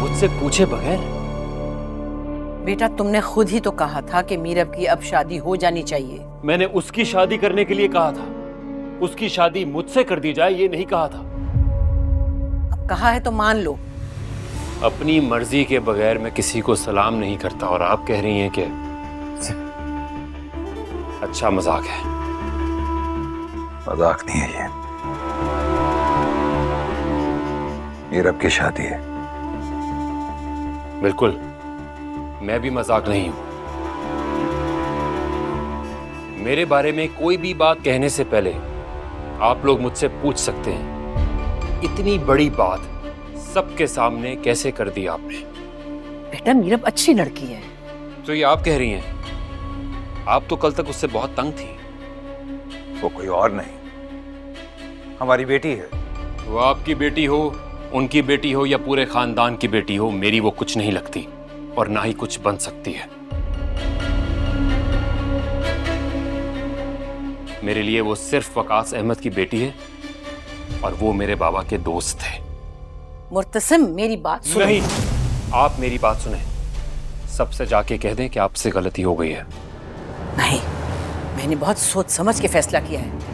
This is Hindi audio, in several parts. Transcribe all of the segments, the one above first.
मुझसे पूछे बगैर? बेटा, तुमने खुद ही तो कहा था कि मीरब की अब शादी हो जानी चाहिए। मैंने उसकी शादी करने के लिए कहा था, उसकी शादी मुझसे कर दी जाए ये नहीं कहा था। अब कहा है तो मान लो। अपनी मर्जी के बगैर मैं किसी को सलाम नहीं करता, और आप कह रही हैं कि अच्छा मजाक है। मजाक नहीं है ये, मीरब की शादी है। बिल्कुल, मैं भी मजाक नहीं हूं। मेरे बारे में कोई भी बात कहने से पहले आप लोग मुझसे पूछ सकते हैं, इतनी बड़ी बात सबके सामने कैसे कर दी आपने? बेटा, मीरब अच्छी लड़की है। तो ये आप कह रही हैं? आप तो कल तक उससे बहुत तंग थी। वो कोई और नहीं, हमारी बेटी है। वो आपकी बेटी हो, उनकी बेटी हो या पूरे खानदान की बेटी हो, मेरी वो कुछ नहीं लगती और ना ही कुछ बन सकती है। मेरे लिए वो सिर्फ वकास अहमद की बेटी है और वो मेरे बाबा के दोस्त थे। मुर्तसिम, मेरी बात सुनो। नहीं, आप मेरी बात सुने। सबसे जाके कह दें कि आपसे गलती हो गई है। नहीं, मैंने बहुत सोच समझ के फैसला किया है।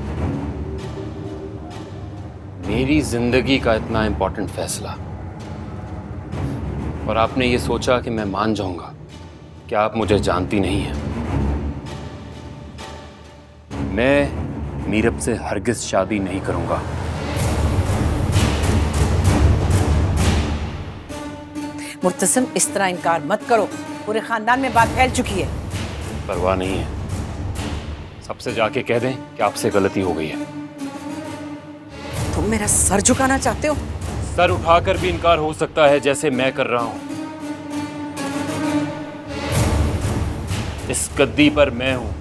मेरी जिंदगी का इतना इंपॉर्टेंट फैसला, और आपने ये सोचा कि मैं मान जाऊंगा कि आप मुझे जानती नहीं हैं। मैं मीरब से हरगिज शादी नहीं करूंगा। मुर्तसिम, इस तरह इनकार मत करो, पूरे खानदान में बात फैल चुकी है। परवाह नहीं है, सबसे जाके कह दें कि आपसे गलती हो गई है। तुम मेरा सर झुकाना चाहते हो? सर उठाकर भी इनकार हो सकता है, जैसे मैं कर रहा हूं। इस गद्दी पर मैं हूं,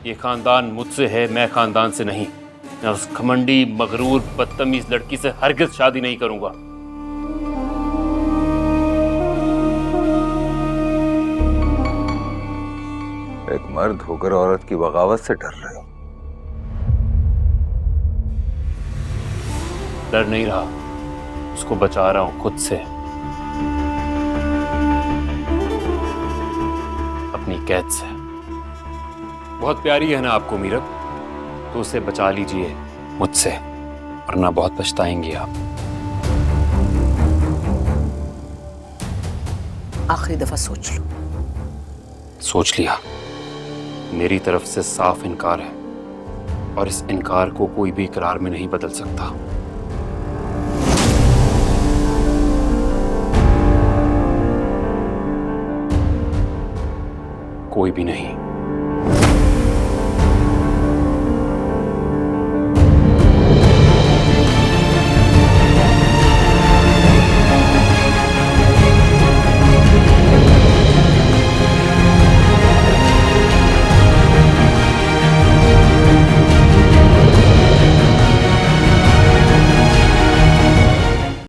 ये खानदान मुझसे है, मैं खानदान से नहीं। मैं उस घमंडी, मगरूर, बदतमीज लड़की से हरगिज शादी नहीं करूंगा। एक मर्द होकर औरत की बगावत से डर रहे हो? डर नहीं रहा, उसको बचा रहा हूं खुद से, अपनी कैद से। बहुत प्यारी है ना आपको मीरब, तो उसे बचा लीजिए मुझसे, वरना बहुत पछताएंगी आप। आखिरी दफा सोच लो। सोच लिया। मेरी तरफ से साफ इनकार है, और इस इनकार को कोई भी इकरार में नहीं बदल सकता। कोई भी नहीं।